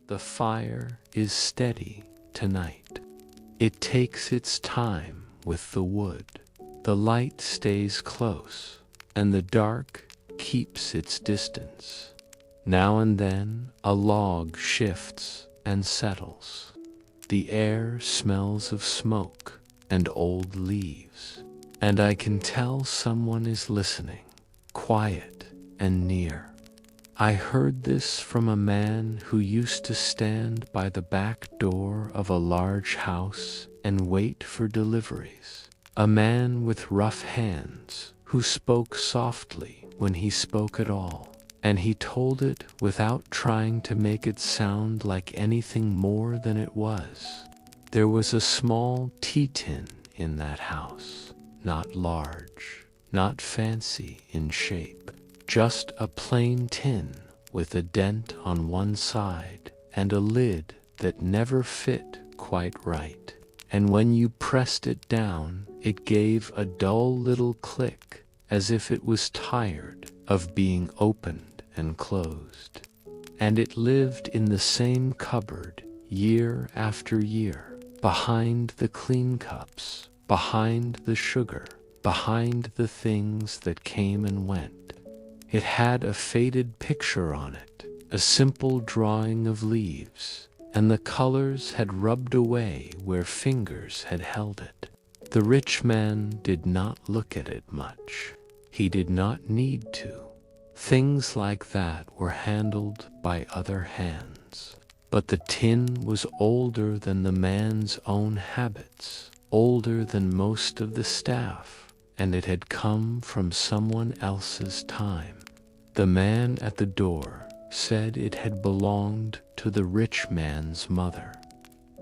The fire is steady tonight. It takes its time with the wood. The light stays close, and the dark keeps its distance. Now and then a log shifts and settles. The air smells of smoke and old leaves, and I can tell someone is listening, quiet and near. I heard this from a man who used to stand by the back door of a large house and wait for deliveries. A man with rough hands who spoke softly when he spoke at all, and he told it without trying to make it sound like anything more than it was. There was a small tea tin in that house, not large, not fancy in shape. Just a plain tin with a dent on one side and a lid that never fit quite right. And when you pressed it down, it gave a dull little click, as if it was tired of being opened and closed. And it lived in the same cupboard year after year, behind the clean cups, behind the sugar, behind the things that came and went. It had a faded picture on it, a simple drawing of leaves, and the colors had rubbed away where fingers had held it. The rich man did not look at it much. He did not need to. Things like that were handled by other hands. But the tin was older than the man's own habits, older than most of the staff, and it had come from someone else's time. The man at the door said it had belonged to the rich man's mother.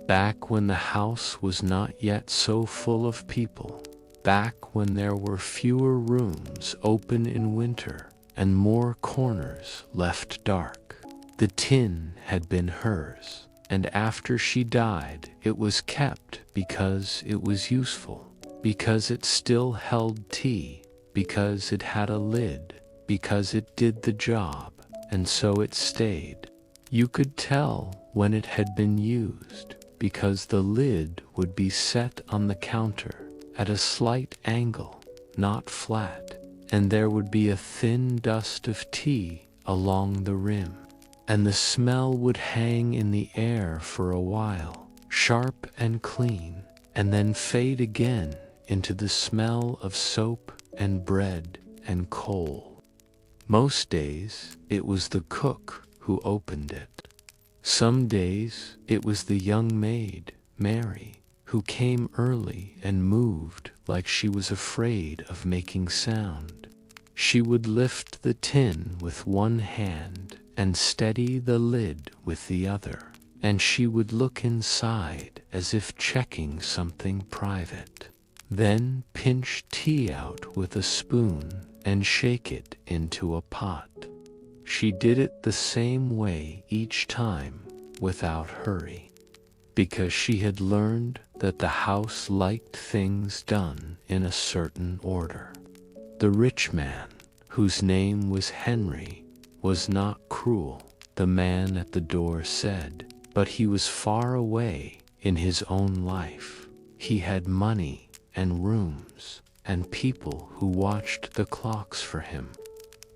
Back when the house was not yet so full of people, back when there were fewer rooms open in winter and more corners left dark, the tin had been hers, and after she died it was kept because it was useful, because it still held tea, because it had a lid, because it did the job, and so it stayed. You could tell when it had been used, because the lid would be set on the counter at a slight angle, not flat, and there would be a thin dust of tea along the rim, and the smell would hang in the air for a while, sharp and clean, and then fade again into the smell of soap and bread and coal. Most days it was the cook who opened it. Some days it was the young maid, Mary, who came early and moved like she was afraid of making sound. She would lift the tin with one hand and steady the lid with the other, and she would look inside as if checking something private. Then pinch tea out with a spoon and shake it into a pot. She did it the same way each time, without hurry, because she had learned that the house liked things done in a certain order. The rich man, whose name was Henry, was not cruel, the man at the door said, but he was far away in his own life. He had money and rooms and people who watched the clocks for him.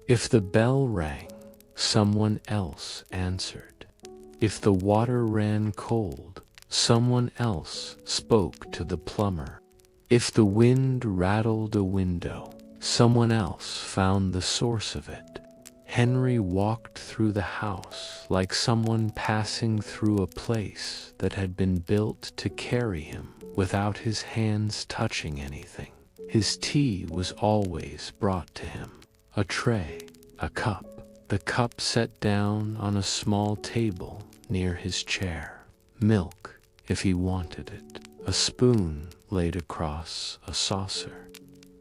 If the bell rang, someone else answered. If the water ran cold, someone else spoke to the plumber. If the wind rattled a window, someone else found the source of it. Henry walked through the house like someone passing through a place that had been built to carry him without his hands touching anything. His tea was always brought to him. A tray, a cup, the cup set down on a small table near his chair. Milk, if he wanted it, a spoon laid across a saucer.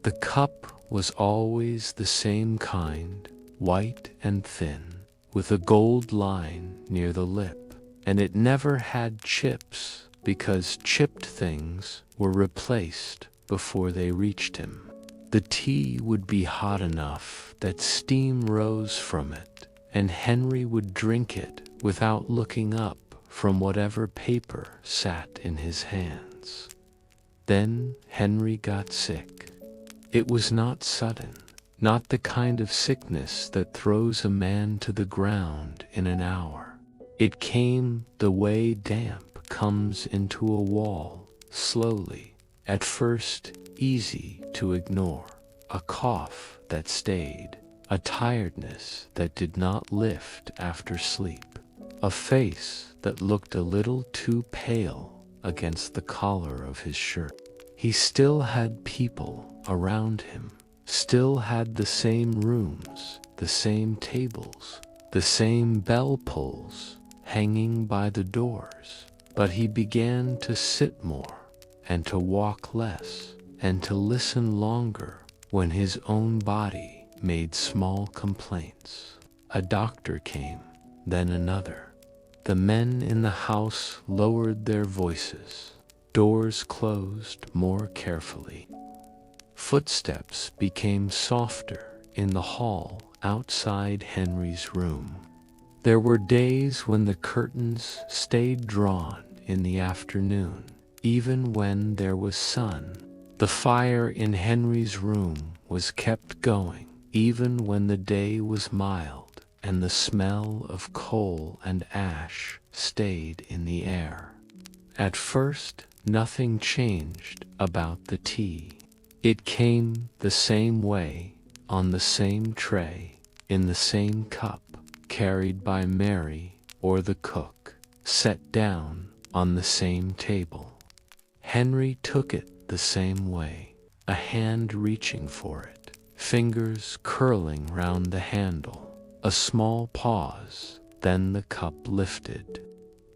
The cup was always the same kind, white and thin, with a gold line near the lip, and it never had chips because chipped things were replaced before they reached him. The tea would be hot enough that steam rose from it, and Henry would drink it without looking up from whatever paper sat in his hands. Then Henry got sick. It was not sudden, not the kind of sickness that throws a man to the ground in an hour. It came the way damp comes into a wall, slowly, at first easy to ignore. A cough that stayed, a tiredness that did not lift after sleep, a face that looked a little too pale against the collar of his shirt. He still had people around him, still had the same rooms, the same tables, the same bell pulls hanging by the doors, but he began to sit more, and to walk less, and to listen longer when his own body made small complaints. A doctor came, then another. The men in the house lowered their voices. Doors closed more carefully. Footsteps became softer in the hall outside Henry's room. There were days when the curtains stayed drawn in the afternoon, even when there was sun. The fire in Henry's room was kept going, even when the day was mild, and the smell of coal and ash stayed in the air. At first, nothing changed about the tea. It came the same way, on the same tray, in the same cup, carried by Mary or the cook, set down on the same table. Henry took it the same way, a hand reaching for it, fingers curling round the handle, a small pause, then the cup lifted.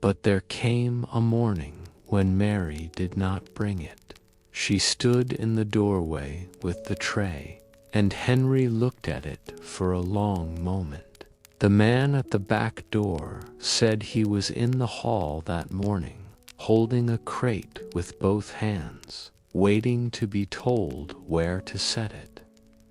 But there came a morning when Mary did not bring it. She stood in the doorway with the tray, and Henry looked at it for a long moment. The man at the back door said he was in the hall that morning, holding a crate with both hands, waiting to be told where to set it.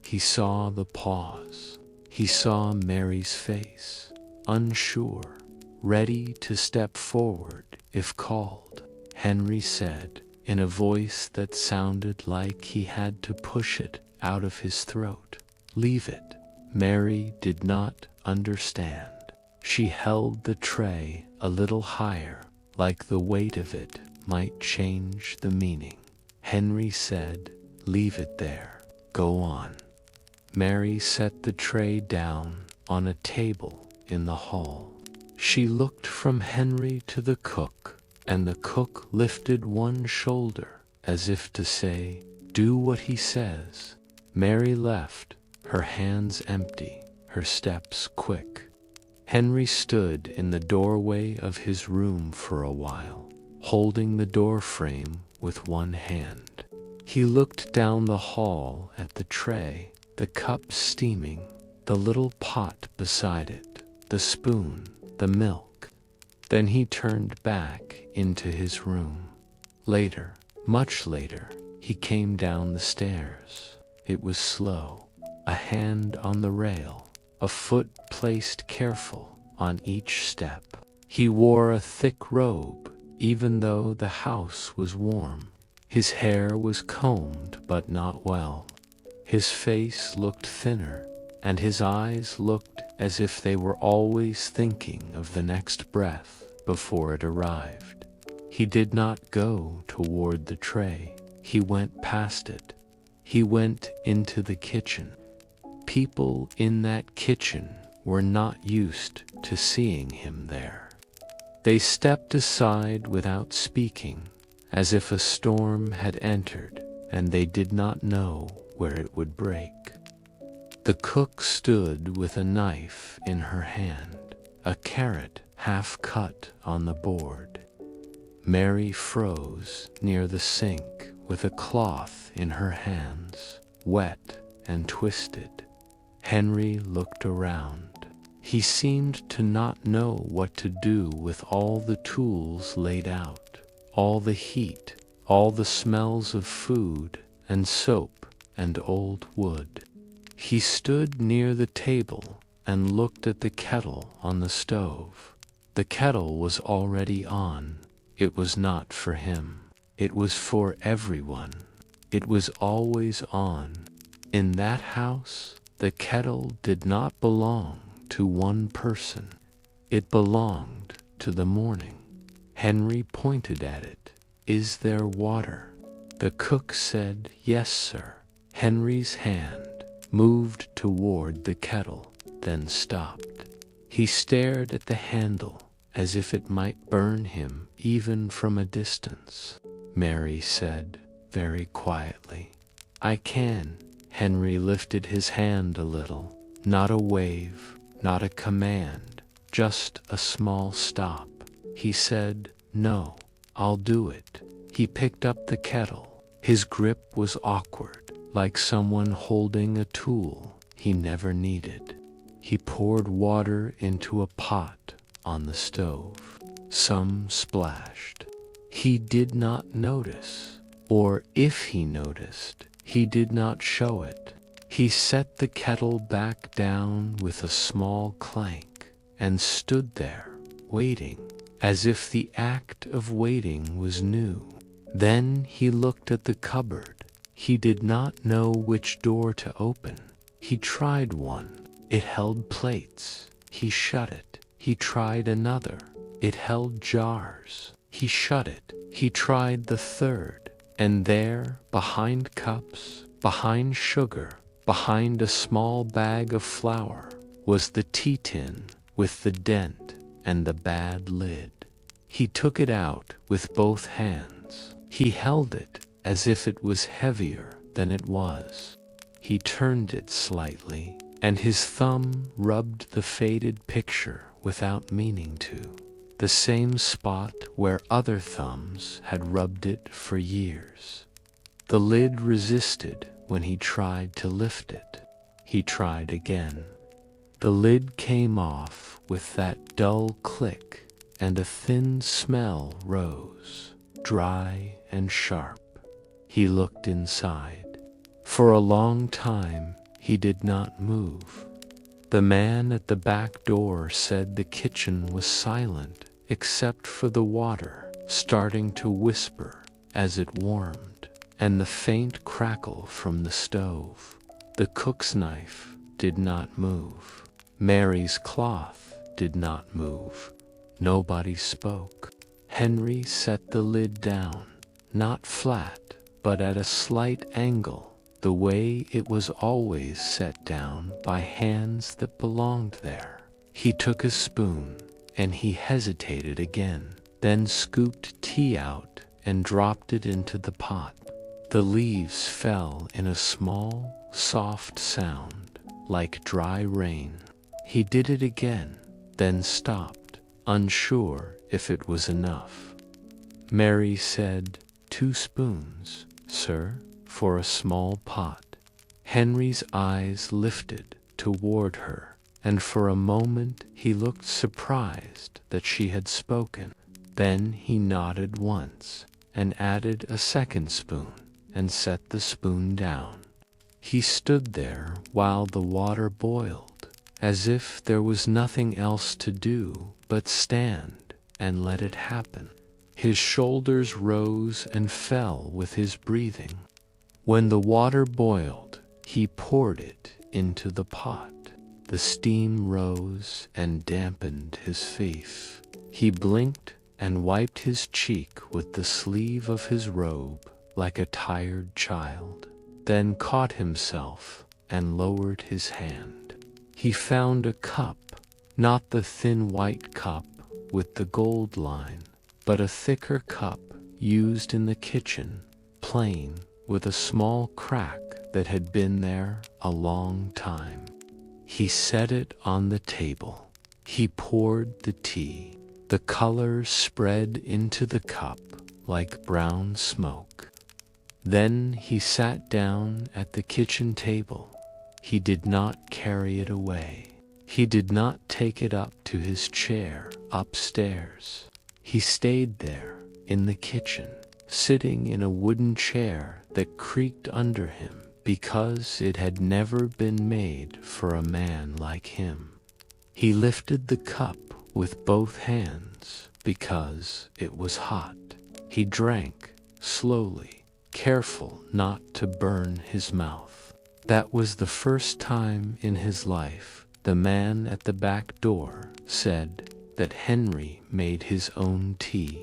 He saw the pause. He saw Mary's face, unsure, ready to step forward if called. Henry said, in a voice that sounded like he had to push it out of his throat, "Leave it." Mary did not understand. She held the tray a little higher, like the weight of it might change the meaning. Henry said, "Leave it there. Go on." Mary set the tray down on a table in the hall. She looked from Henry to the cook, and the cook lifted one shoulder as if to say, "Do what he says." Mary left, her hands empty, her steps quick. Henry stood in the doorway of his room for a while, holding the door frame with one hand. He looked down the hall at the tray, the cup steaming, the little pot beside it, the spoon, the milk. Then he turned back into his room. Later, much later, he came down the stairs. It was slow, a hand on the rail, a foot placed careful on each step. He wore a thick robe, even though the house was warm. His hair was combed but not well. His face looked thinner, and his eyes looked as if they were always thinking of the next breath before it arrived. He did not go toward the tray. He went past it. He went into the kitchen. People in that kitchen were not used to seeing him there. They stepped aside without speaking, as if a storm had entered, and they did not know where it would break. The cook stood with a knife in her hand, a carrot half cut on the board. Mary froze near the sink with a cloth in her hands, wet and twisted. Henry looked around. He seemed to not know what to do with all the tools laid out, all the heat, all the smells of food and soap and old wood. He stood near the table and looked at the kettle on the stove. The kettle was already on. It was not for him. It was for everyone. It was always on. In that house, the kettle did not belong to one person. It belonged to the morning. Henry pointed at it. "Is there water?" The cook said, "Yes, sir." Henry's hand moved toward the kettle, then stopped. He stared at the handle as if it might burn him even from a distance. Mary said very quietly, "I can." Henry lifted his hand a little. Not a wave, not a command, just a small stop. He said, "No, I'll do it." He picked up the kettle. His grip was awkward, like someone holding a tool he never needed. He poured water into a pot on the stove. Some splashed. He did not notice, or if he noticed, he did not show it. He set the kettle back down with a small clank and stood there, waiting, as if the act of waiting was new. Then he looked at the cupboard. He did not know which door to open. He tried one. It held plates. He shut it. He tried another. It held jars. He shut it. He tried the third. And there, behind cups, behind sugar, behind a small bag of flour, was the tea tin with the dent and the bad lid. He took it out with both hands. He held it as if it was heavier than it was. He turned it slightly, and his thumb rubbed the faded picture without meaning to, the same spot where other thumbs had rubbed it for years. The lid resisted when he tried to lift it. He tried again. The lid came off with that dull click, and a thin smell rose, dry and sharp. He looked inside. For a long time, he did not move. The man at the back door said the kitchen was silent except for the water starting to whisper as it warmed, and the faint crackle from the stove. The cook's knife did not move. Mary's cloth did not move. Nobody spoke. Henry set the lid down, not flat, but at a slight angle, the way it was always set down by hands that belonged there. He took a spoon, and he hesitated again, then scooped tea out and dropped it into the pot. The leaves fell in a small, soft sound, like dry rain. He did it again, then stopped, unsure if it was enough. Mary said, "2 spoons, sir, for a small pot." Henry's eyes lifted toward her, and for a moment he looked surprised that she had spoken. Then he nodded once, and added a second spoon, and set the spoon down. He stood there while the water boiled, as if there was nothing else to do but stand and let it happen. His shoulders rose and fell with his breathing. When the water boiled, he poured it into the pot. The steam rose and dampened his face. He blinked and wiped his cheek with the sleeve of his robe like a tired child, then caught himself and lowered his hand. He found a cup, not the thin white cup with the gold line, but a thicker cup used in the kitchen, plain, with a small crack that had been there a long time. He set it on the table. He poured the tea. The color spread into the cup like brown smoke. Then he sat down at the kitchen table. He did not carry it away. He did not take it up to his chair upstairs. He stayed there in the kitchen, sitting in a wooden chair that creaked under him because it had never been made for a man like him. He lifted the cup with both hands because it was hot. He drank slowly, careful not to burn his mouth. That was the first time in his life the man at the back door said that Henry made his own tea.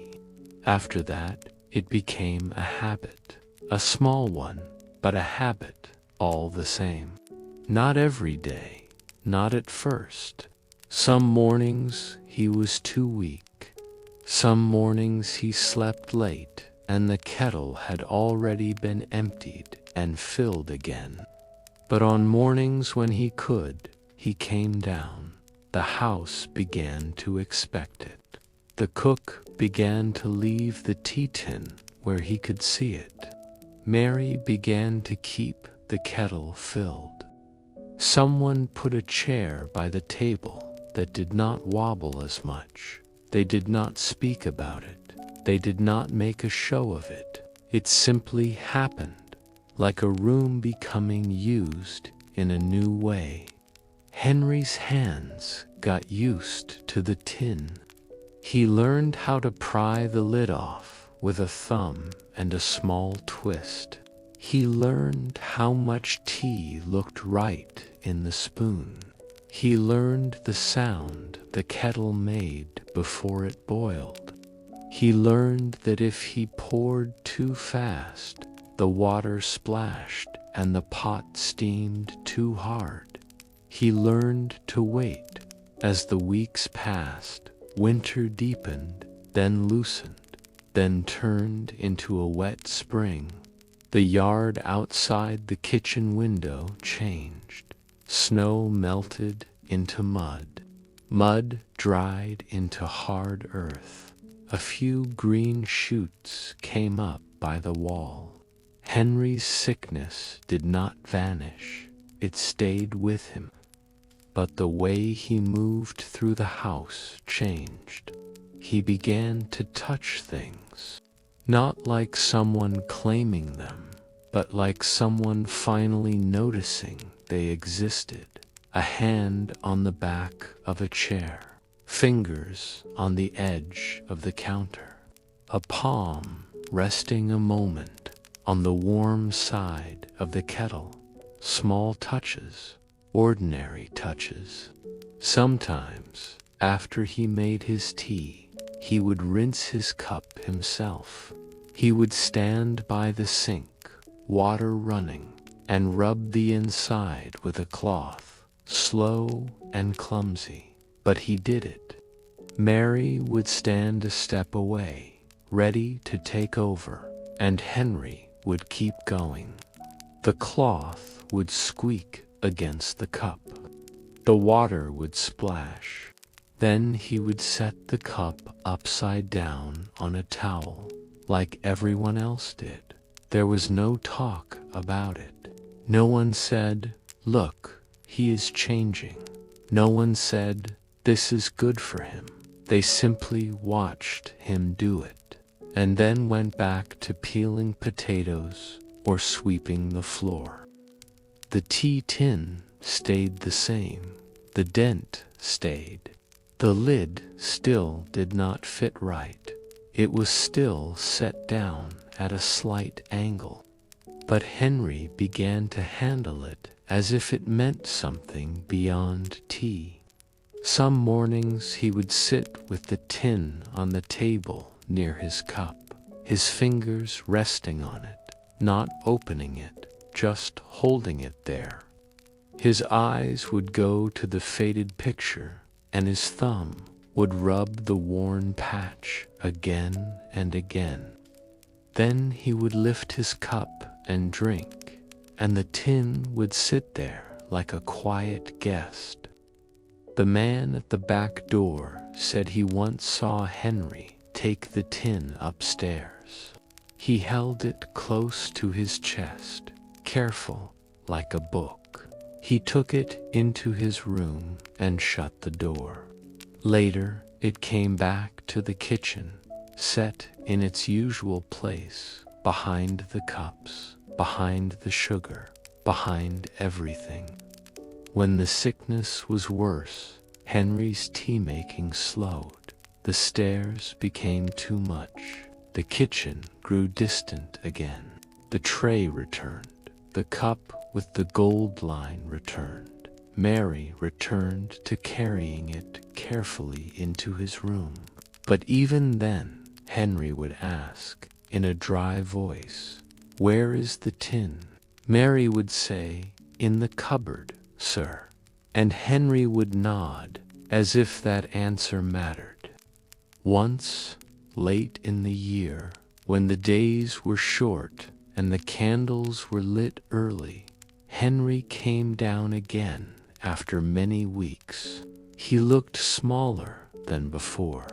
After that, it became a habit, a small one, but a habit all the same. Not every day, not at first. Some mornings he was too weak. Some mornings he slept late, and the kettle had already been emptied and filled again. But on mornings when he could, he came down. The house began to expect it. The cook began to leave the tea tin where he could see it. Mary began to keep the kettle filled. Someone put a chair by the table that did not wobble as much. They did not speak about it. They did not make a show of it. It simply happened, like a room becoming used in a new way. Henry's hands got used to the tin. He learned how to pry the lid off with a thumb and a small twist. He learned how much tea looked right in the spoon. He learned the sound the kettle made before it boiled. He learned that if he poured too fast, the water splashed and the pot steamed too hard. He learned to wait. As the weeks passed, winter deepened, then loosened, then turned into a wet spring. The yard outside the kitchen window changed. Snow melted into mud. Mud dried into hard earth. A few green shoots came up by the wall. Henry's sickness did not vanish. It stayed with him. But the way he moved through the house changed. He began to touch things, not like someone claiming them, but like someone finally noticing they existed. A hand on the back of a chair, fingers on the edge of the counter, a palm resting a moment on the warm side of the kettle. Small touches, ordinary touches. Sometimes, after he made his tea, he would rinse his cup himself. He would stand by the sink, water running, and rub the inside with a cloth, slow and clumsy, but he did it. Mary would stand a step away, ready to take over, and Henry would keep going. The cloth would squeak against the cup. The water would splash. Then he would set the cup upside down on a towel, like everyone else did. There was no talk about it. No one said, "Look, he is changing." No one said, "This is good for him." They simply watched him do it, and then went back to peeling potatoes or sweeping the floor. The tea tin stayed the same. The dent stayed. The lid still did not fit right. It was still set down at a slight angle. But Henry began to handle it as if it meant something beyond tea. Some mornings he would sit with the tin on the table near his cup, his fingers resting on it, not opening it, just holding it there. His eyes would go to the faded picture, and his thumb would rub the worn patch again and again. Then he would lift his cup and drink, and the tin would sit there like a quiet guest. The man at the back door said he once saw Henry take the tin upstairs. He held it close to his chest, careful, like a book. He took it into his room and shut the door. Later, it came back to the kitchen, set in its usual place, behind the cups, behind the sugar, behind everything. When the sickness was worse, Henry's tea-making slowed. The stairs became too much. The kitchen grew distant again. The tray returned. The cup with the gold line returned. Mary returned to carrying it carefully into his room. But even then, Henry would ask, in a dry voice, "Where is the tin?" Mary would say, "In the cupboard, sir." And Henry would nod, as if that answer mattered. Once, late in the year, when the days were short and the candles were lit early, Henry came down again after many weeks. He looked smaller than before.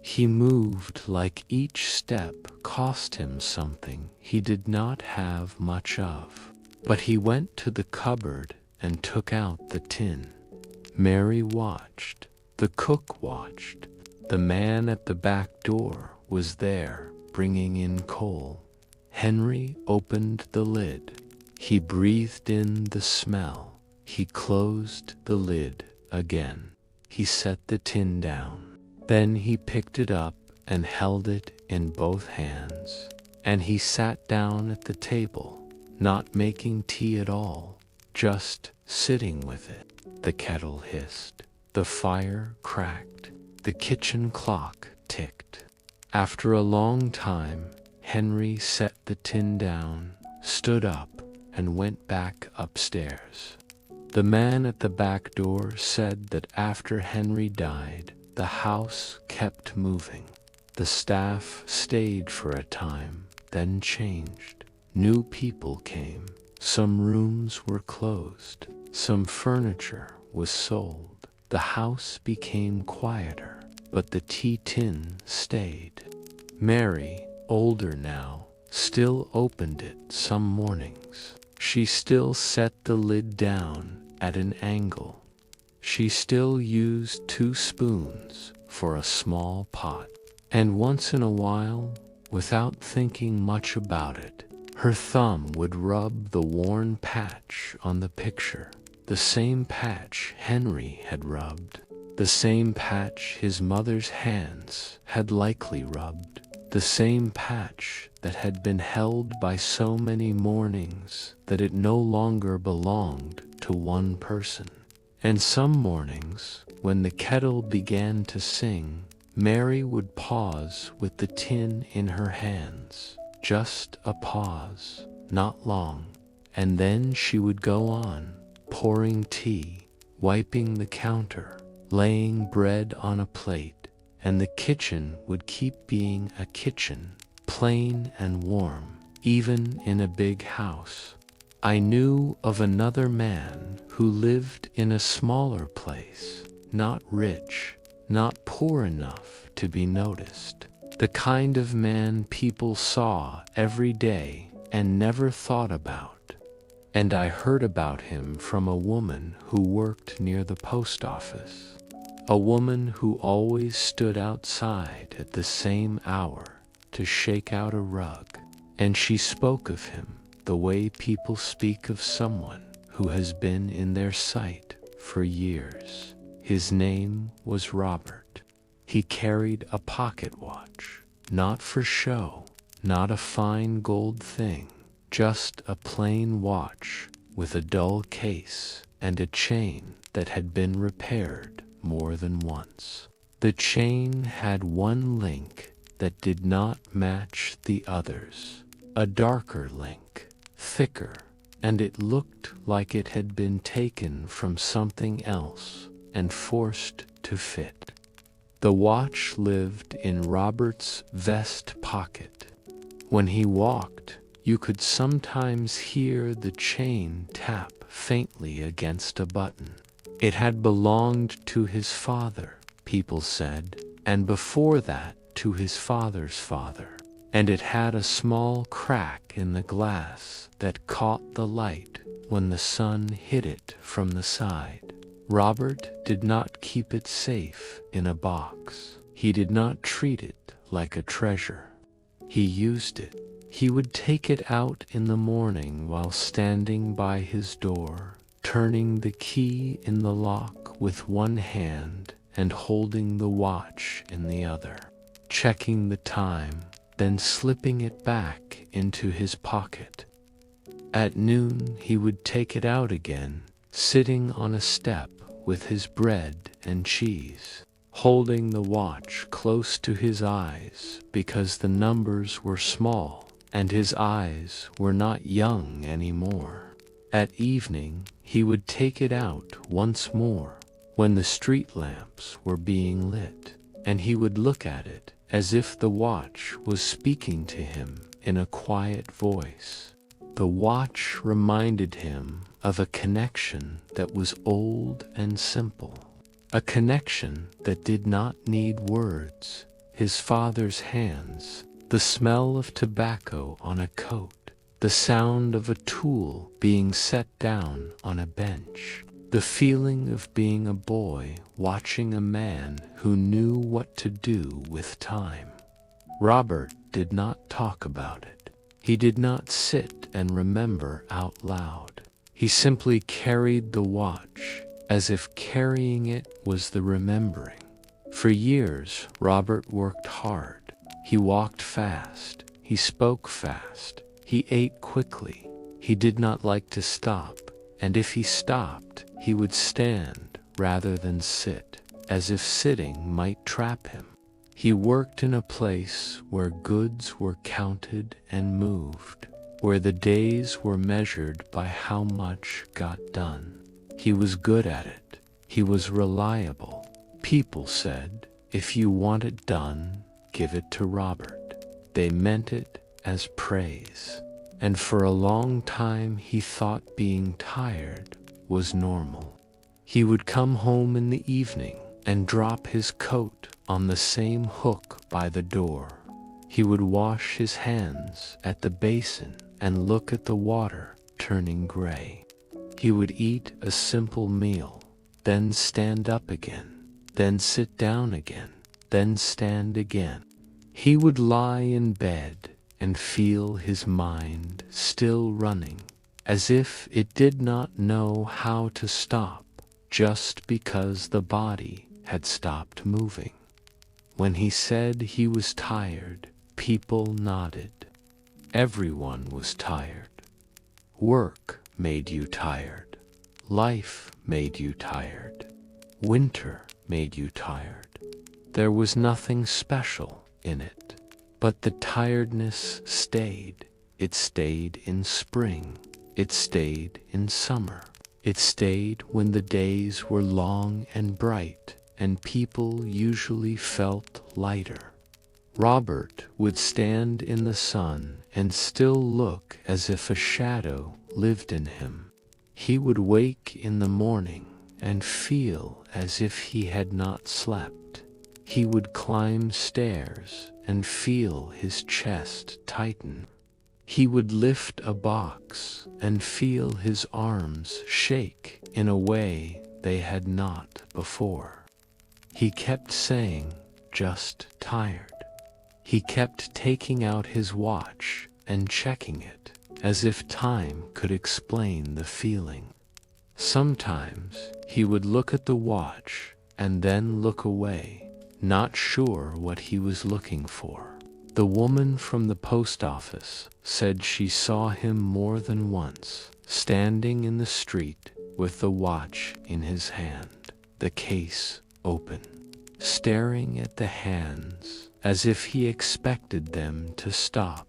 He moved like each step cost him something he did not have much of. But he went to the cupboard and took out the tin. Mary watched. The cook watched. The man at the back door was there, bringing in coal. Henry opened the lid. He breathed in the smell. He closed the lid again. He set the tin down. Then he picked it up and held it in both hands. And he sat down at the table, not making tea at all, just sitting with it. The kettle hissed. The fire cracked. The kitchen clock ticked. After a long time, Henry set the tin down, stood up, and went back upstairs. The man at the back door said that after Henry died, the house kept moving. The staff stayed for a time, then changed. New people came. Some rooms were closed. Some furniture was sold. The house became quieter, but the tea tin stayed. Mary, older now, still opened it some mornings. She still set the lid down at an angle. She still used 2 spoons for a small pot. And once in a while, without thinking much about it, her thumb would rub the worn patch on the picture. The same patch Henry had rubbed. The same patch his mother's hands had likely rubbed. The same patch that had been held by so many mornings that it no longer belonged to one person. And some mornings, when the kettle began to sing, Mary would pause with the tin in her hands. Just a pause, not long, and then she would go on, pouring tea, wiping the counter, laying bread on a plate, and the kitchen would keep being a kitchen, plain and warm, even in a big house. I knew of another man who lived in a smaller place, not rich, not poor enough to be noticed. The kind of man people saw every day and never thought about. And I heard about him from a woman who worked near the post office. A woman who always stood outside at the same hour to shake out a rug. And she spoke of him the way people speak of someone who has been in their sight for years. His name was Robert. He carried a pocket watch, not for show, not a fine gold thing, just a plain watch with a dull case and a chain that had been repaired more than once. The chain had one link that did not match the others, a darker link, thicker, and it looked like it had been taken from something else and forced to fit. The watch lived in Robert's vest pocket. When he walked, you could sometimes hear the chain tap faintly against a button. It had belonged to his father, people said, and before that to his father's father. And it had a small crack in the glass that caught the light when the sun hit it from the side. Robert did not keep it safe in a box. He did not treat it like a treasure. He used it. He would take it out in the morning while standing by his door, turning the key in the lock with one hand and holding the watch in the other, checking the time, then slipping it back into his pocket. At noon he would take it out again, sitting on a step with his bread and cheese, holding the watch close to his eyes because the numbers were small and his eyes were not young anymore. At evening he would take it out once more when the street lamps were being lit, and he would look at it as if the watch was speaking to him in a quiet voice. The watch reminded him of a connection that was old and simple, a connection that did not need words. His father's hands, the smell of tobacco on a coat, the sound of a tool being set down on a bench, the feeling of being a boy watching a man who knew what to do with time. Robert did not talk about it. He did not sit and remember out loud. He simply carried the watch as if carrying it was the remembering. For years, Robert worked hard. He walked fast. He spoke fast. He ate quickly. He did not like to stop, and if he stopped, he would stand rather than sit, as if sitting might trap him. He worked in a place where goods were counted and moved, where the days were measured by how much got done. He was good at it. He was reliable. People said, "If you want it done, give it to Robert." They meant it as praise. And for a long time he thought being tired was normal. He would come home in the evening and drop his coat on the same hook by the door. He would wash his hands at the basin and look at the water turning gray. He would eat a simple meal, then stand up again, then sit down again, then stand again. He would lie in bed and feel his mind still running, as if it did not know how to stop just because the body had stopped moving. When he said he was tired, people nodded. Everyone was tired. Work made you tired. Life made you tired. Winter made you tired. There was nothing special in it, but the tiredness stayed. It stayed in spring. It stayed in summer. It stayed when the days were long and bright, and people usually felt lighter. Robert would stand in the sun and still look as if a shadow lived in him. He would wake in the morning and feel as if he had not slept. He would climb stairs and feel his chest tighten. He would lift a box and feel his arms shake in a way they had not before. He kept saying, "Just tired." He kept taking out his watch and checking it, as if time could explain the feeling. Sometimes he would look at the watch and then look away, not sure what he was looking for. The woman from the post office said she saw him more than once, standing in the street with the watch in his hand, the case open, staring at the hands as if he expected them to stop,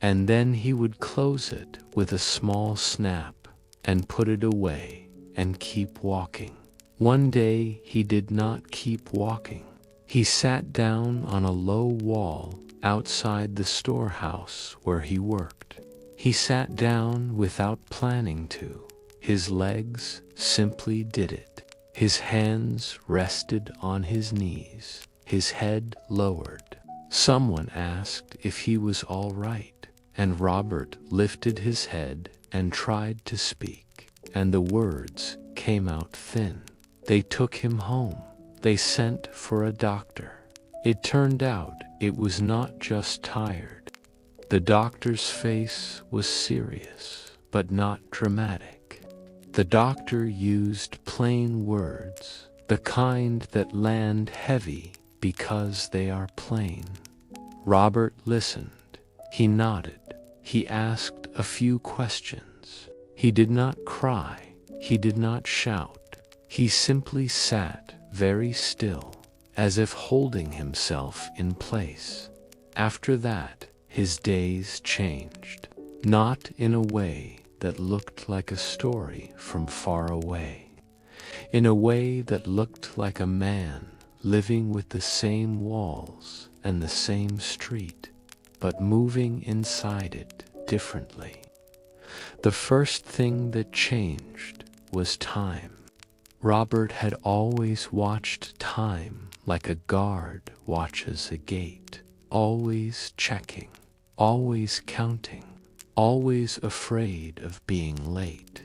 and then he would close it with a small snap and put it away and keep walking. One day he did not keep walking. He sat down on a low wall outside the storehouse where he worked. He sat down without planning to. His legs simply did it. His hands rested on his knees, his head lowered. Someone asked if he was all right, and Robert lifted his head and tried to speak, and the words came out thin. They took him home. They sent for a doctor. It turned out it was not just tired. The doctor's face was serious, but not dramatic. The doctor used plain words. the kind that land heavy because they are plain. Robert listened. He nodded. He asked a few questions. He did not cry. He did not shout. He simply sat very still, as if holding himself in place. After that, his days changed, not in a way that looked like a story from far away, in a way that looked like a man living with the same walls and the same street, but moving inside it differently. The first thing that changed was time. Robert had always watched time like a guard watches a gate, always checking, always counting, always afraid of being late.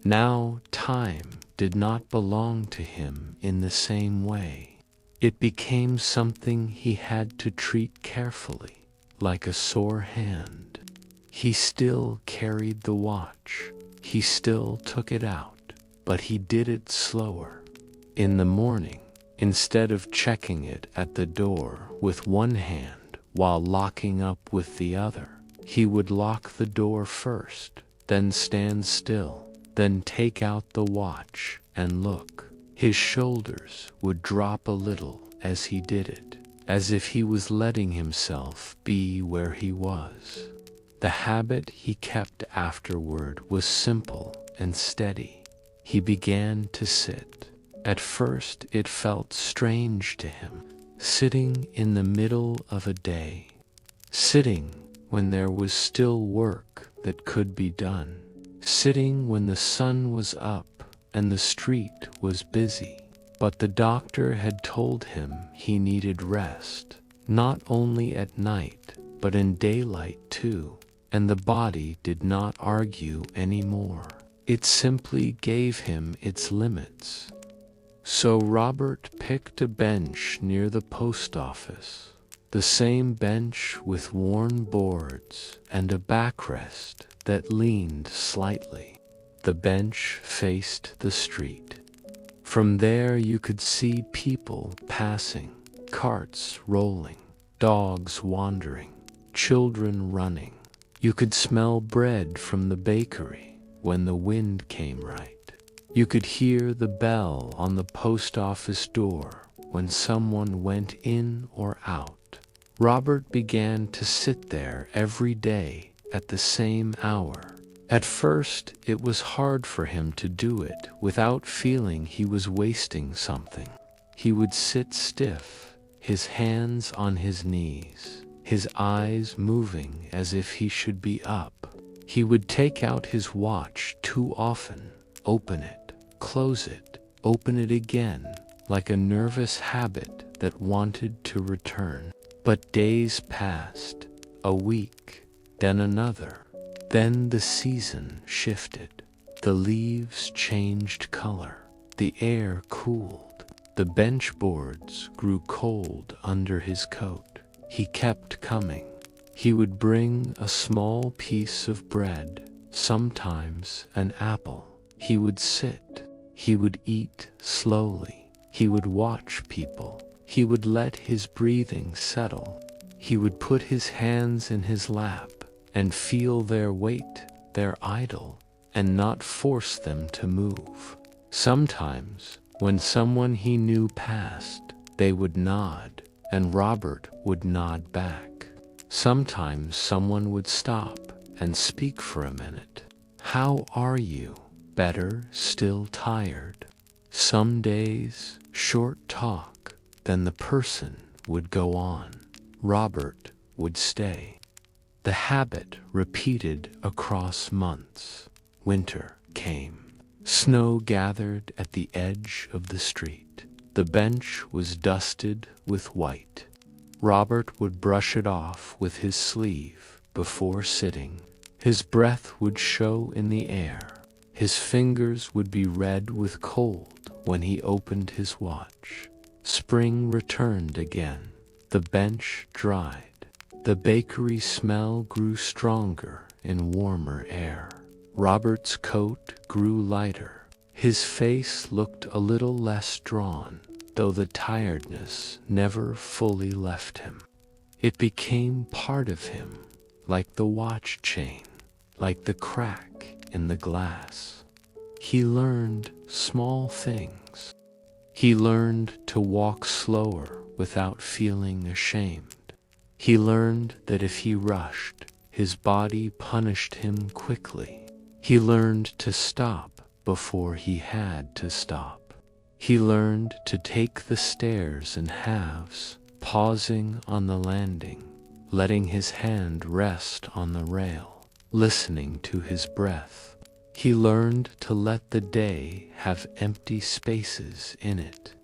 Now time did not belong to him in the same way. It became something he had to treat carefully, like a sore hand. He still carried the watch. He still took it out, but he did it slower. In the morning, instead of checking it at the door with one hand while locking up with the other, he would lock the door first, then stand still, then take out the watch and look. His shoulders would drop a little as he did it, as if he was letting himself be where he was. The habit he kept afterward was simple and steady. He began to sit. At first it felt strange to him, sitting in the middle of a day, sitting when there was still work that could be done, sitting when the sun was up and the street was busy. But the doctor had told him he needed rest, not only at night, but in daylight too, and the body did not argue anymore. It simply gave him its limits. So Robert picked a bench near the post office, the same bench with worn boards and a backrest that leaned slightly. The bench faced the street. From there you could see people passing, carts rolling, dogs wandering, children running. You could smell bread from the bakery when the wind came right. You could hear the bell on the post office door when someone went in or out. Robert began to sit there every day at the same hour. At first, it was hard for him to do it without feeling he was wasting something. He would sit stiff, his hands on his knees, his eyes moving as if he should be up. He would take out his watch too often, open it, close it, open it again, like a nervous habit that wanted to return. But days passed, a week, then another. Then the season shifted. The leaves changed color. The air cooled. The bench boards grew cold under his coat. He kept coming. He would bring a small piece of bread, sometimes an apple. He would sit. He would eat slowly. He would watch people. He would let his breathing settle. He would put his hands in his lap and feel their weight, their idle, and not force them to move. Sometimes, when someone he knew passed, they would nod, and Robert would nod back. Sometimes someone would stop and speak for a minute. "How are you?" "Better, still tired." Some days, short talk, then the person would go on. Robert would stay. The habit repeated across months. Winter came. Snow gathered at the edge of the street. The bench was dusted with white. Robert would brush it off with his sleeve before sitting. His breath would show in the air. His fingers would be red with cold when he opened his watch. Spring returned again. The bench dried. The bakery smell grew stronger in warmer air. Robert's coat grew lighter. His face looked a little less drawn, though the tiredness never fully left him. It became part of him, like the watch chain, like the crack in the glass. He learned small things. He learned to walk slower without feeling ashamed. He learned that if he rushed, his body punished him quickly. He learned to stop before he had to stop. He learned to take the stairs in halves, pausing on the landing, letting his hand rest on the rail, listening to his breath. He learned to let the day have empty spaces in it.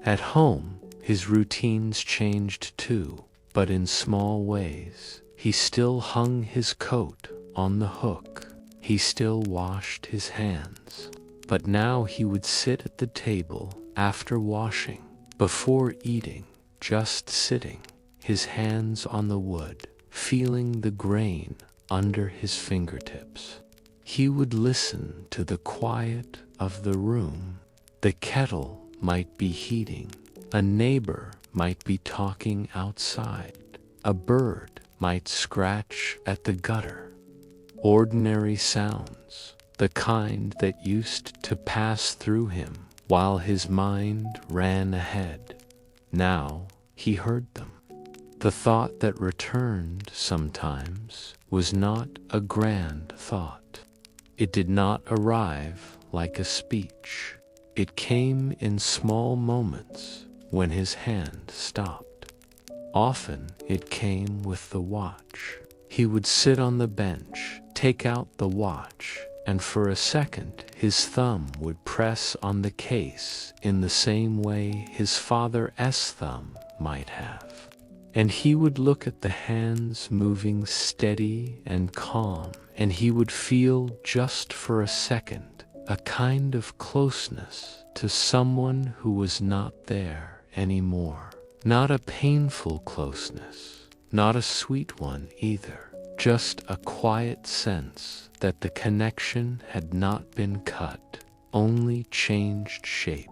At home, his routines changed too, but in small ways. He still hung his coat on the hook. He still washed his hands. But now he would sit at the table after washing, before eating, just sitting, his hands on the wood, feeling the grain under his fingertips. He would listen to the quiet of the room. The kettle might be heating. A neighbor might be talking outside. A bird might scratch at the gutter. Ordinary sounds, the kind that used to pass through him while his mind ran ahead. Now he heard them. The thought that returned sometimes was not a grand thought. It did not arrive like a speech. It came in small moments when his hand stopped. Often it came with the watch. He would sit on the bench, take out the watch, and for a second his thumb would press on the case in the same way his father's thumb might have. And he would look at the hands moving steady and calm, and he would feel just for a second a kind of closeness to someone who was not there anymore. Not a painful closeness, not a sweet one either, just a quiet sense that the connection had not been cut, only changed shape.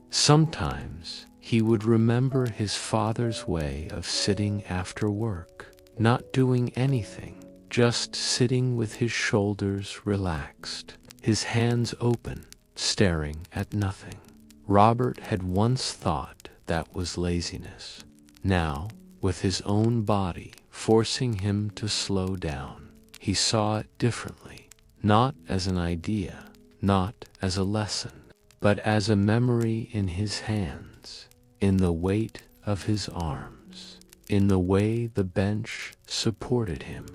Sometimes he would remember his father's way of sitting after work, not doing anything, just sitting with his shoulders relaxed, his hands open, staring at nothing. Robert had once thought that was laziness. Now, with his own body forcing him to slow down, he saw it differently, not as an idea, not as a lesson, but as a memory in his hands, in the weight of his arms, in the way the bench supported him.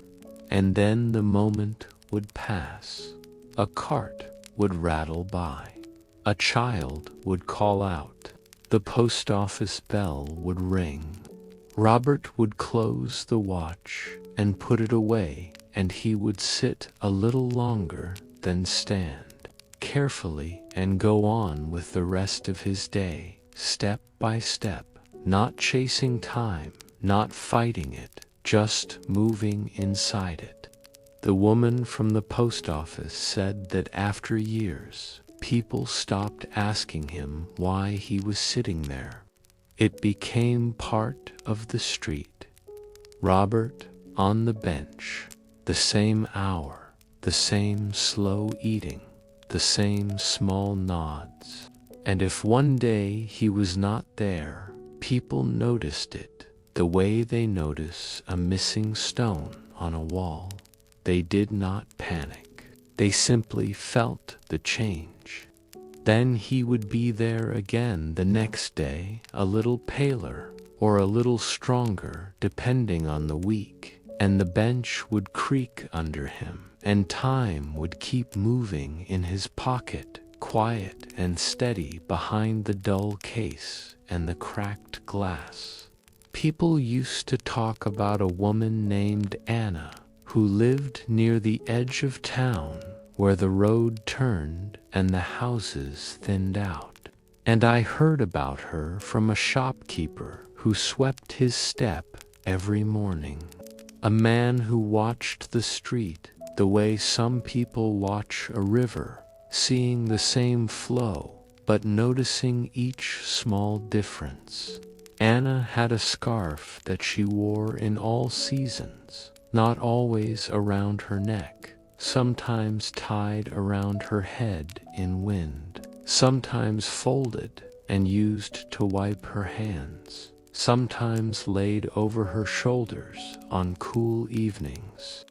And then the moment would pass. A cart would rattle by. A child would call out. The post office bell would ring. Robert would close the watch and put it away, and he would sit a little longer, then stand carefully and go on with the rest of his day, step by step, not chasing time, not fighting it, just moving inside it. The woman from the post office said that after years, people stopped asking him why he was sitting there. It became part of the street. Robert on the bench, the same hour, the same slow eating, the same small nods. And if one day he was not there, people noticed it, the way they notice a missing stone on a wall. They did not panic. They simply felt the change. Then he would be there again the next day, a little paler or a little stronger depending on the week, and the bench would creak under him, and time would keep moving in his pocket, quiet and steady behind the dull case and the cracked glass. People used to talk about a woman named Anna who lived near the edge of town where the road turned and the houses thinned out. And I heard about her from a shopkeeper who swept his step every morning. A man who watched the street the way some people watch a river, seeing the same flow, but noticing each small difference. Anna had a scarf that she wore in all seasons, not always around her neck, sometimes tied around her head in wind, sometimes folded and used to wipe her hands, sometimes laid over her shoulders on cool evenings.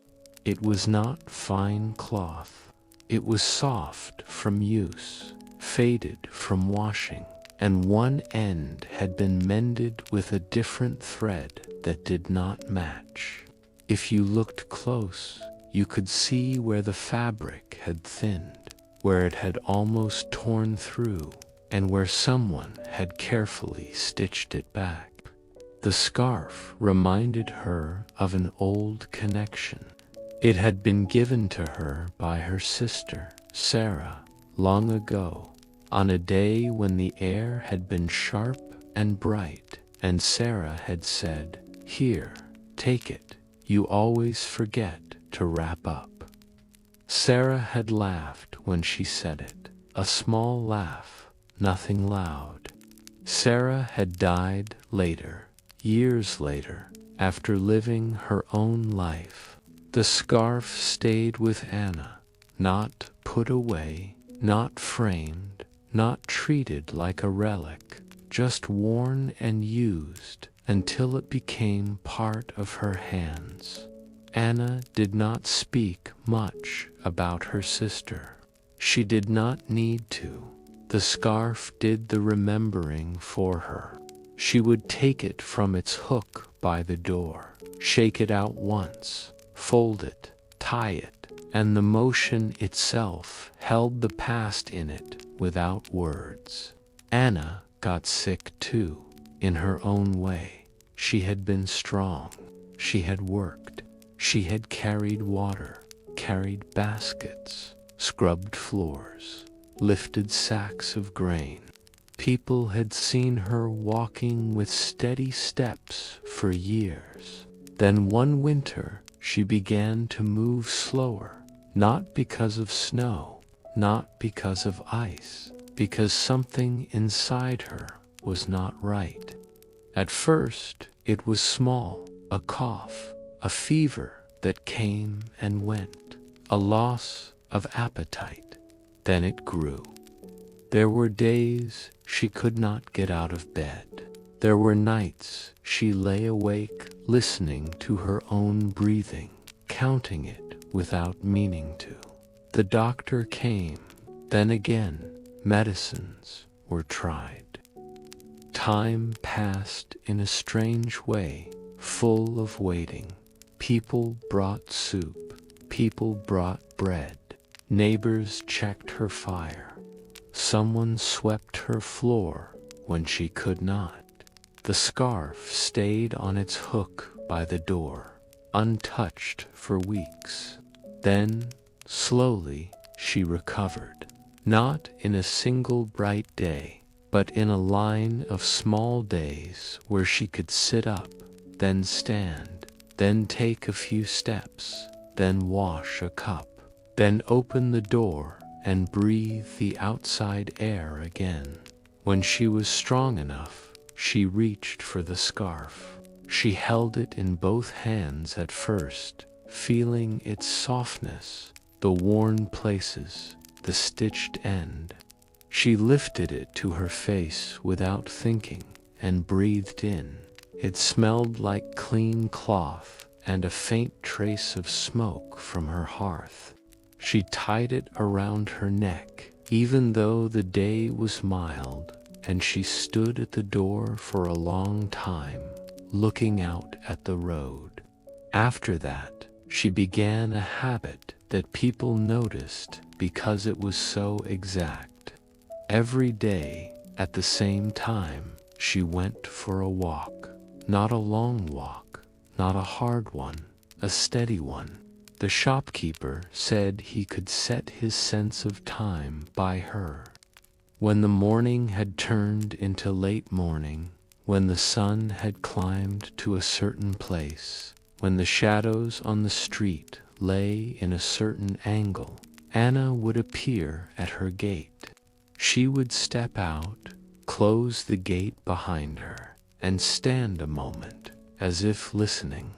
It was not fine cloth. It was soft from use, faded from washing, and one end had been mended with a different thread that did not match. If you looked close, you could see where the fabric had thinned, where it had almost torn through, and where someone had carefully stitched it back. The scarf reminded her of an old connection. It had been given to her by her sister, Sarah, long ago, on a day when the air had been sharp and bright, and Sarah had said, "Here, take it. You always forget to wrap up." Sarah had laughed when she said it, a small laugh, nothing loud. Sarah had died later, years later, after living her own life. The scarf stayed with Anna, not put away, not framed, not treated like a relic, just worn and used until it became part of her hands. Anna did not speak much about her sister. She did not need to. The scarf did the remembering for her. She would take it from its hook by the door, shake it out once, fold it, tie it, and the motion itself held the past in it without words. Anna got sick too, in her own way. She had been strong. She had worked. She had carried water, carried baskets, scrubbed floors, lifted sacks of grain. People had seen her walking with steady steps for years. Then one winter, she began to move slower, not because of snow, not because of ice, because something inside her was not right. At first, it was small, a cough, a fever that came and went, a loss of appetite. Then it grew. There were days she could not get out of bed. There were nights she lay awake listening to her own breathing, counting it without meaning to. The doctor came. Then again, medicines were tried. Time passed in a strange way, full of waiting. People brought soup. People brought bread. Neighbors checked her fire. Someone swept her floor when she could not. The scarf stayed on its hook by the door, untouched for weeks. Then, slowly, she recovered, not in a single bright day, but in a line of small days where she could sit up, then stand, then take a few steps, then wash a cup, then open the door and breathe the outside air again. When she was strong enough, she reached for the scarf. She held it in both hands at first, feeling its softness, the worn places, the stitched end. She lifted it to her face without thinking and breathed in. It smelled like clean cloth and a faint trace of smoke from her hearth. She tied it around her neck, even though the day was mild, and she stood at the door for a long time, looking out at the road. After that, she began a habit that people noticed because it was so exact. Every day, at the same time, she went for a walk. Not a long walk, not a hard one, a steady one. The shopkeeper said he could set his sense of time by her. When the morning had turned into late morning, when the sun had climbed to a certain place, when the shadows on the street lay in a certain angle, Anna would appear at her gate. She would step out, close the gate behind her, and stand a moment, as if listening.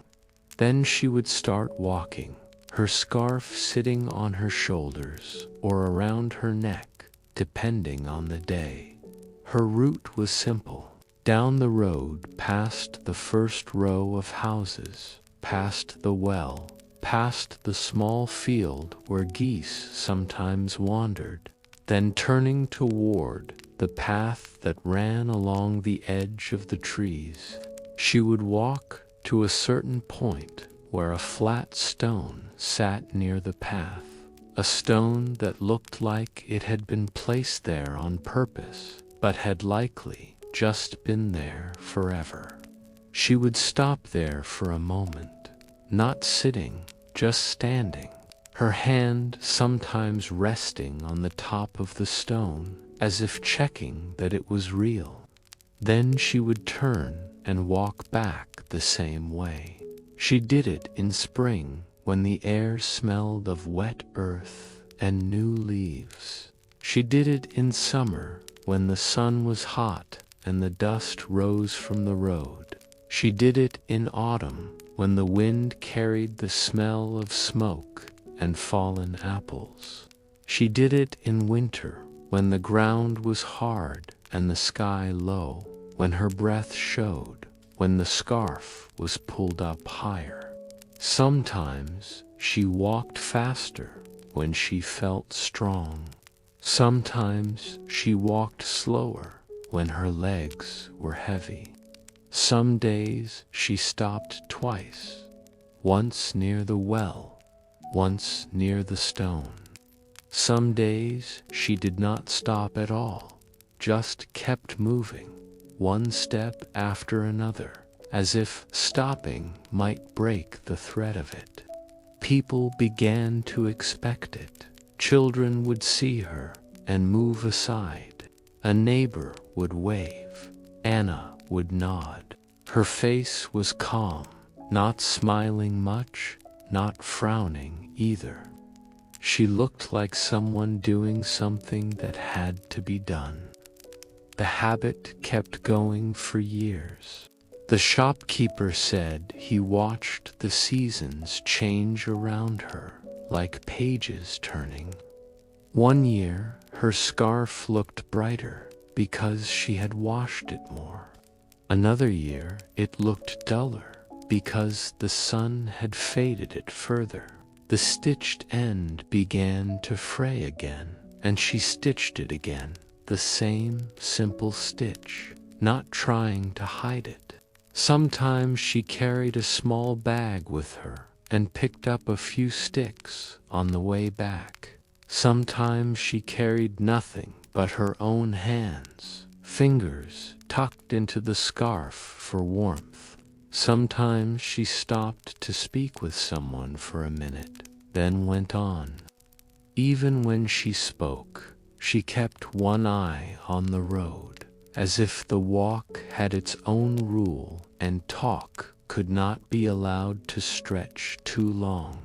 Then she would start walking, her scarf sitting on her shoulders or around her neck, depending on the day. Her route was simple. Down the road, past the first row of houses, past the well, past the small field where geese sometimes wandered, then turning toward the path that ran along the edge of the trees. She would walk to a certain point where a flat stone sat near the path, a stone that looked like it had been placed there on purpose, but had likely just been there forever. She would stop there for a moment, not sitting, just standing, her hand sometimes resting on the top of the stone, as if checking that it was real. Then she would turn and walk back the same way. She did it in spring, when the air smelled of wet earth and new leaves. She did it in summer, when the sun was hot and the dust rose from the road. She did it in autumn, when the wind carried the smell of smoke and fallen apples. She did it in winter, when the ground was hard and the sky low, when her breath showed, when the scarf was pulled up higher. Sometimes she walked faster when she felt strong. Sometimes she walked slower when her legs were heavy. Some days she stopped twice, once near the well, once near the stone. Some days she did not stop at all, just kept moving, one step after another, as if stopping might break the thread of it. People began to expect it. Children would see her and move aside. A neighbor would wave. Anna would nod. Her face was calm, not smiling much, not frowning either. She looked like someone doing something that had to be done. The habit kept going for years. The shopkeeper said he watched the seasons change around her, like pages turning. One year, her scarf looked brighter because she had washed it more. Another year, it looked duller because the sun had faded it further. The stitched end began to fray again, and she stitched it again, the same simple stitch, not trying to hide it. Sometimes she carried a small bag with her and picked up a few sticks on the way back. Sometimes she carried nothing but her own hands, fingers tucked into the scarf for warmth. Sometimes she stopped to speak with someone for a minute, then went on. Even when she spoke, she kept one eye on the road, as if the walk had its own rule and talk could not be allowed to stretch too long.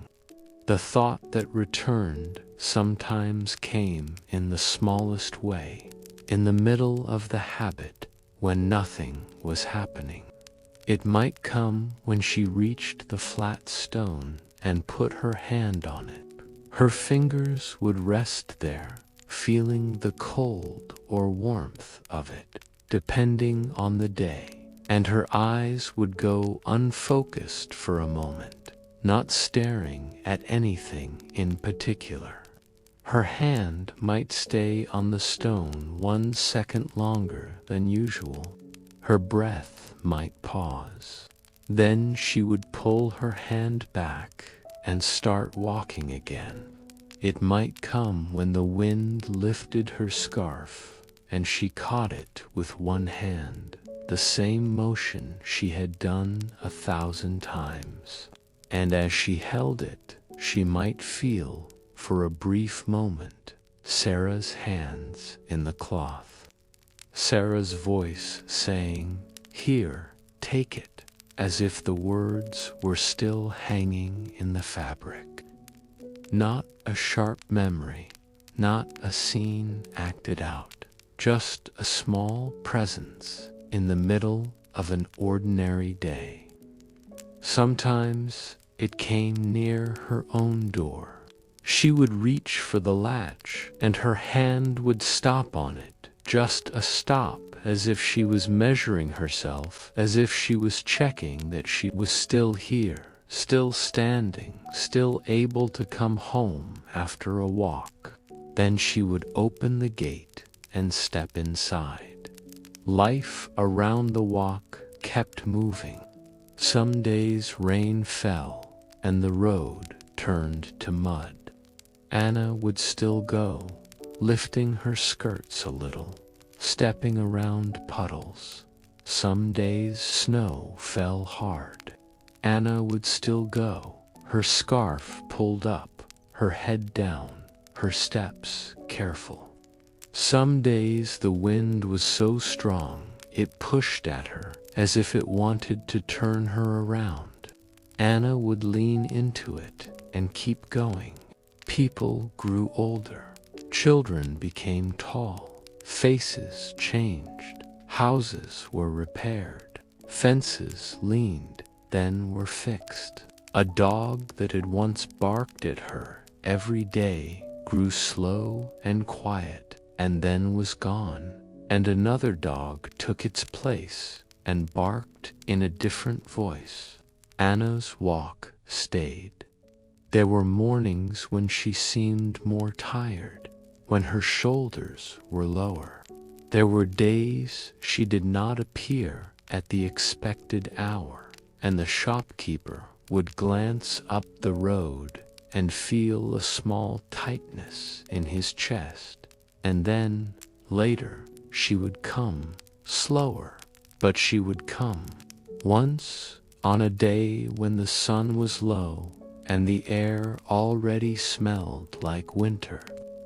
The thought that returned sometimes came in the smallest way, in the middle of the habit, when nothing was happening. It might come when she reached the flat stone and put her hand on it. Her fingers would rest there, feeling the cold or warmth of it, depending on the day, and her eyes would go unfocused for a moment, not staring at anything in particular. Her hand might stay on the stone 1 second longer than usual. Her breath might pause. Then she would pull her hand back and start walking again. It might come when the wind lifted her scarf and she caught it with one hand, the same motion she had done 1,000 times. And as she held it, she might feel, for a brief moment, Sarah's hands in the cloth. Sarah's voice saying, "Here, take it," as if the words were still hanging in the fabric. Not a sharp memory, not a scene acted out, just a small presence in the middle of an ordinary day. Sometimes it came near her own door. She would reach for the latch, and her hand would stop on it, just a stop, as if she was measuring herself, as if she was checking that she was still here, still standing, still able to come home after a walk. Then she would open the gate and step inside. Life around the walk kept moving. Some days rain fell and the road turned to mud. Anna would still go, lifting her skirts a little, stepping around puddles. Some days snow fell hard. Anna would still go, her scarf pulled up, her head down, her steps careful. Some days the wind was so strong it pushed at her as if it wanted to turn her around. Anna would lean into it and keep going. People grew older. Children became tall. Faces changed. Houses were repaired. Fences leaned, then were fixed. A dog that had once barked at her every day grew slow and quiet and then was gone, and another dog took its place and barked in a different voice. Anna's walk stayed. There were mornings when she seemed more tired, when her shoulders were lower. There were days she did not appear at the expected hour, and the shopkeeper would glance up the road and feel a small tightness in his chest. And then, later, she would come, slower, but she would come. Once, on a day when the sun was low and the air already smelled like winter,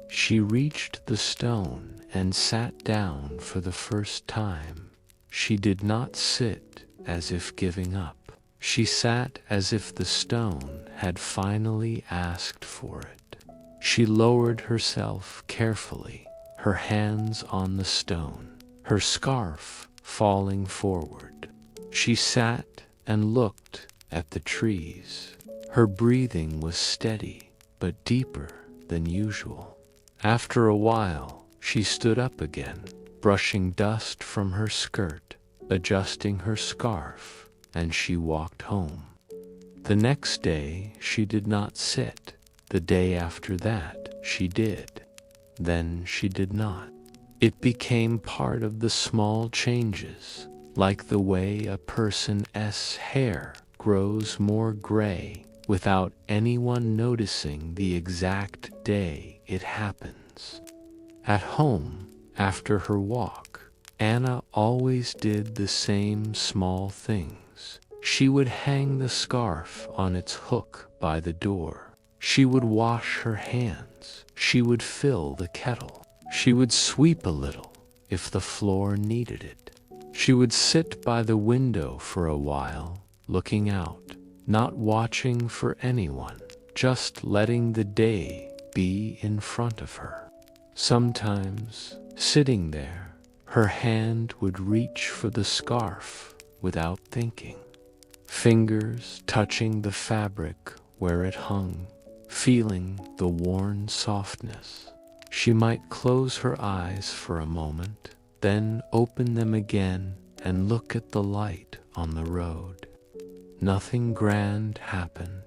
she reached the stone and sat down for the first time. She did not sit as if giving up. She sat as if the stone had finally asked for it. She lowered herself carefully, her hands on the stone, her scarf falling forward. She sat and looked at the trees. Her breathing was steady, but deeper than usual. After a while, she stood up again, brushing dust from her skirt, adjusting her scarf, and she walked home. The next day, she did not sit. The day after that, she did. Then she did not. It became part of the small changes, like the way a person's hair grows more gray without anyone noticing the exact day it happens. At home, after her walk, Anna always did the same small things. She would hang the scarf on its hook by the door. She would wash her hands. She would fill the kettle. She would sweep a little if the floor needed it. She would sit by the window for a while, looking out, not watching for anyone, just letting the day be in front of her. Sometimes, sitting there, her hand would reach for the scarf without thinking. Fingers touching the fabric where it hung, feeling the worn softness. She might close her eyes for a moment, then open them again and look at the light on the road. Nothing grand happened,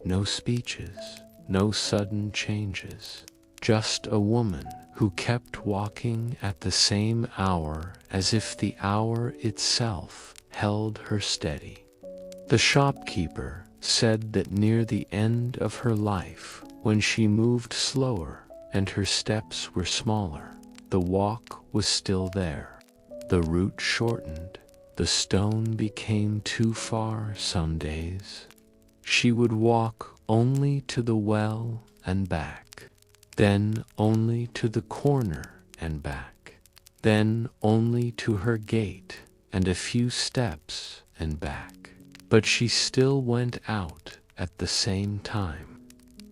no speeches, no sudden changes, just a woman who kept walking at the same hour as if the hour itself held her steady. The shopkeeper said that near the end of her life, when she moved slower and her steps were smaller, the walk was still there. The route shortened. The stone became too far some days. She would walk only to the well and back, then only to the corner and back, then only to her gate and a few steps and back. But she still went out at the same time.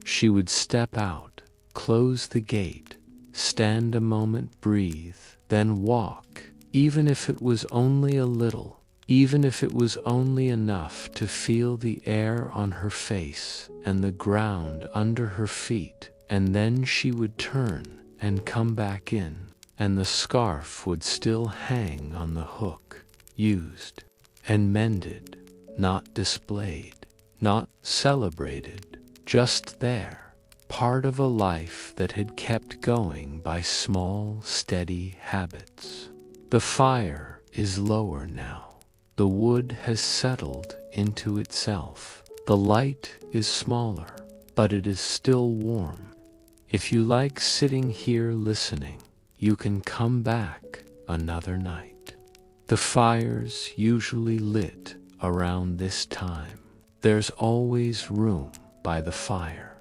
She would step out, close the gate, stand a moment, breathe, then walk, even if it was only a little, even if it was only enough to feel the air on her face and the ground under her feet. And then she would turn and come back in, and the scarf would still hang on the hook, used and mended, not displayed, not celebrated, just there, part of a life that had kept going by small, steady habits. The fire is lower now. The wood has settled into itself. The light is smaller, but it is still warm. If you like sitting here listening, you can come back another night. The fire's usually lit around this time. There's always room by the fire.